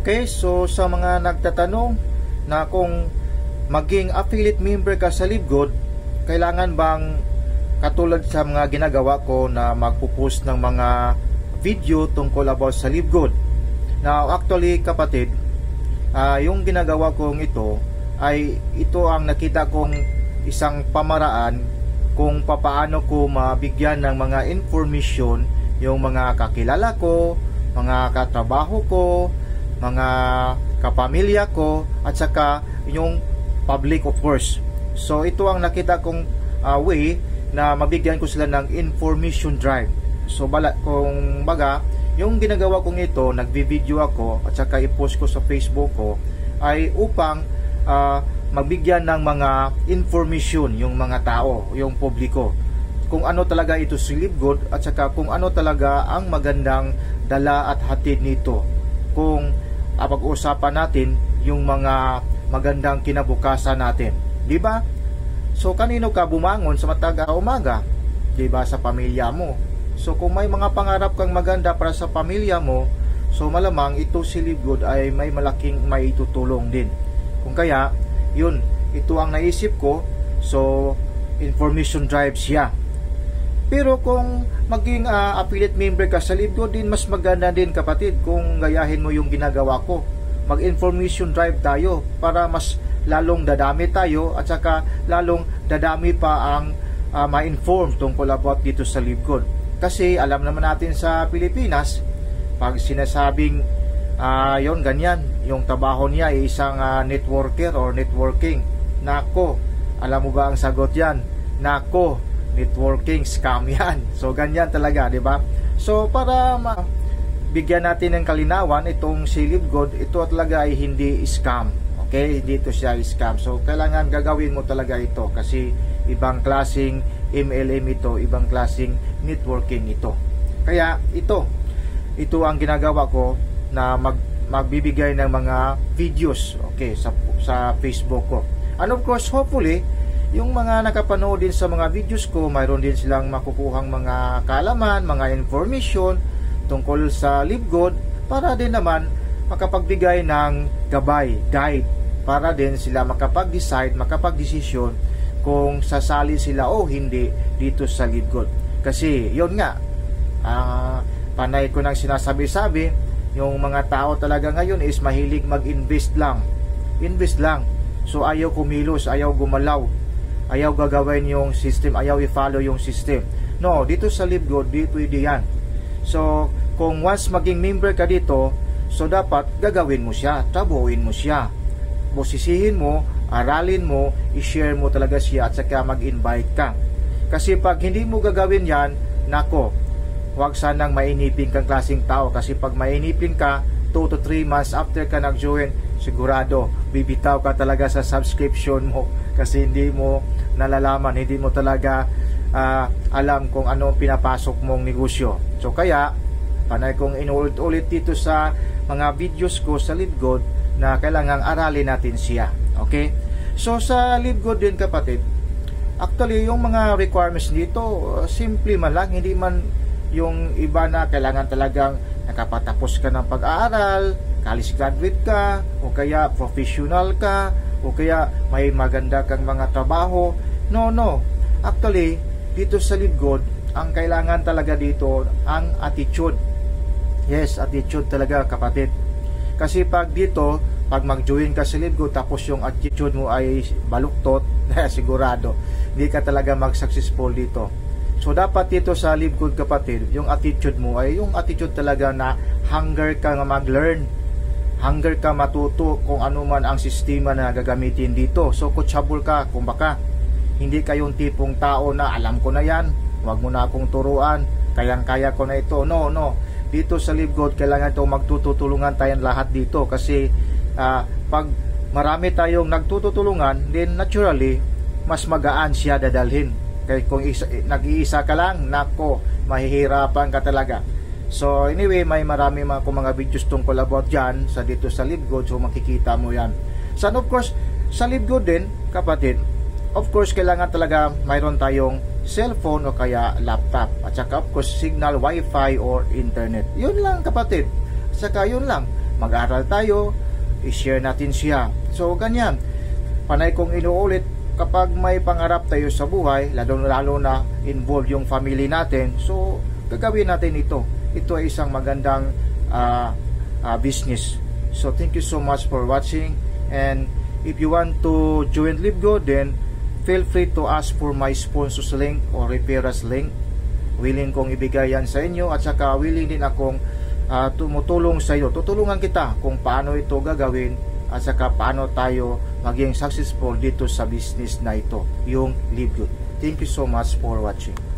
Okay, so sa mga nagtatanong na kung maging affiliate member ka sa Libgod, kailangan bang katulad sa mga ginagawa ko na magpo-post ng mga video tungkol about sa Libgod? Now, actually kapatid, yung ginagawa kong ito ay ito ang nakita kong isang pamaraan kung papaano ko mabigyan ng mga information yung mga kakilala ko, mga katrabaho ko, mga kapamilya ko, at saka yung public of course. So ito ang nakita kong way na mabigyan ko sila ng information drive. So kung baga, yung ginagawa kong ito, nagbi-video ako at saka i-post ko sa Facebook ko ay upang magbigyan ng mga information yung mga tao, yung publiko, kung ano talaga ito si Libgod at saka kung ano talaga ang magandang dala at hatid nito, kung pag-uusapan natin yung mga magandang kinabukasan natin, di ba? So kanino ka bumangon sa mataga umaga? Di ba? Sa pamilya mo. So kung may mga pangarap kang maganda para sa pamilya mo, so malamang ito si Libgod ay may malaking maitutulong din. Kung kaya, yun, ito ang naisip ko. So information drive siya. Pero kung maging affiliate member ka sa Libgod din, mas maganda din kapatid kung gayahin mo yung ginagawa ko. Mag-information drive tayo para mas lalong dadami tayo at saka lalong dadami pa ang ma-inform tungkol about dito sa Libgod. Kasi alam naman natin sa Pilipinas, pag sinasabing yon ganyan, yung trabaho niya ay isang networker or networking. Nako, alam mo ba ang sagot yan? Nako, networking scam yan. So ganyan talaga, di ba? So para bigyan natin ng kalinawan itong si Libgod, ito talaga ay hindi scam. Okay, hindi ito siya scam. So kailangan gagawin mo talaga ito kasi ibang klaseng MLM ito, ibang klaseng networking ito. Kaya ito ang ginagawa ko na magbibigay ng mga videos, okay, sa Facebook ko. And of course, hopefully, yung mga nakapanood din sa mga videos ko, mayroon din silang makukuhang mga kaalaman, mga information tungkol sa Libgod para din naman makapagbigay ng gabay, guide, para din sila makapag-decide, makapag-desisyon kung sasali sila o hindi dito sa Libgod. Kasi yun nga, panay ko nang sinasabi-sabi, yung mga tao talaga ngayon is mahilig mag-invest lang. Invest lang. So ayaw kumilos, ayaw gumalaw, ayaw gagawin yung system, ayaw i-follow yung system. No, dito sa Libgod, di pwede yan. So kung once maging member ka dito, so dapat gagawin mo siya, trabuhin mo siya, bosisihin mo, aralin mo, i-share mo talaga siya at saka mag-invite ka. Kasi pag hindi mo gagawin yan, nako, huwag sanang mainipin kang klaseng tao. Kasi pag mainipin ka, 2 to 3 months after ka nag-join, sigurado bibitaw ka talaga sa subscription mo kasi hindi mo nalalaman, hindi mo talaga alam kung ano pinapasok mong negosyo. So kaya panay kong inulit-ulit dito sa mga videos ko sa Libgod na kailangang aralin natin siya. Okay? So sa Libgod din kapatid, actually yung mga requirements dito simple man lang, hindi man yung iba na kailangan talagang nakapatapos ka ng pag-aaral, college graduate ka, o kaya professional ka, o kaya may maganda kang mga trabaho. No. Actually, dito sa Libgod, ang kailangan talaga dito ang attitude. Yes, attitude talaga kapatid. Kasi pag dito, pag mag-join ka sa Libgod tapos yung attitude mo ay baluktot, sigurado hindi ka talaga mag-successful dito. So dapat dito sa Libgod kapatid, yung attitude mo ay yung attitude talaga na hunger ka mag-learn, hunger ka matuto kung ano man ang sistema na gagamitin dito. So coachable ka, kung baka hindi ka yung tipong tao na alam ko na yan, wag mo na akong turuan, kayang-kaya ko na ito. No. Dito sa Libgod, kailangan ito magtutulungan tayong lahat dito kasi pag marami tayong nagtutulungan, then naturally mas magaan siya dadalhin. Kaya kung nag-iisa ka lang, nako, mahihirapan ka talaga. So anyway, may marami mga videos tungkol about dyan sa dito sa Libgod, so makikita mo yan. So of course, sa Libgod din kapatid, of course kailangan talaga mayroon tayong cellphone o kaya laptop, at saka of course signal, wifi or internet. Yun lang kapatid, saka yun lang. mag-aral tayo, i-share natin siya. So ganyan, panay kong inuulit, kapag may pangarap tayo sa buhay, lalo na involve yung family natin, so gagawin natin ito. Ito ay isang magandang business. So thank you so much for watching, and if you want to join Live Good, then feel free to ask for my sponsors link or referrals link. Willing kong ibigay yan sa inyo, at saka willing din akong tumutulong sa iyo. Tutulungan kita kung paano ito gagawin, at saka paano tayo maging successful dito sa business na ito, yung Live Good. Thank you so much for watching.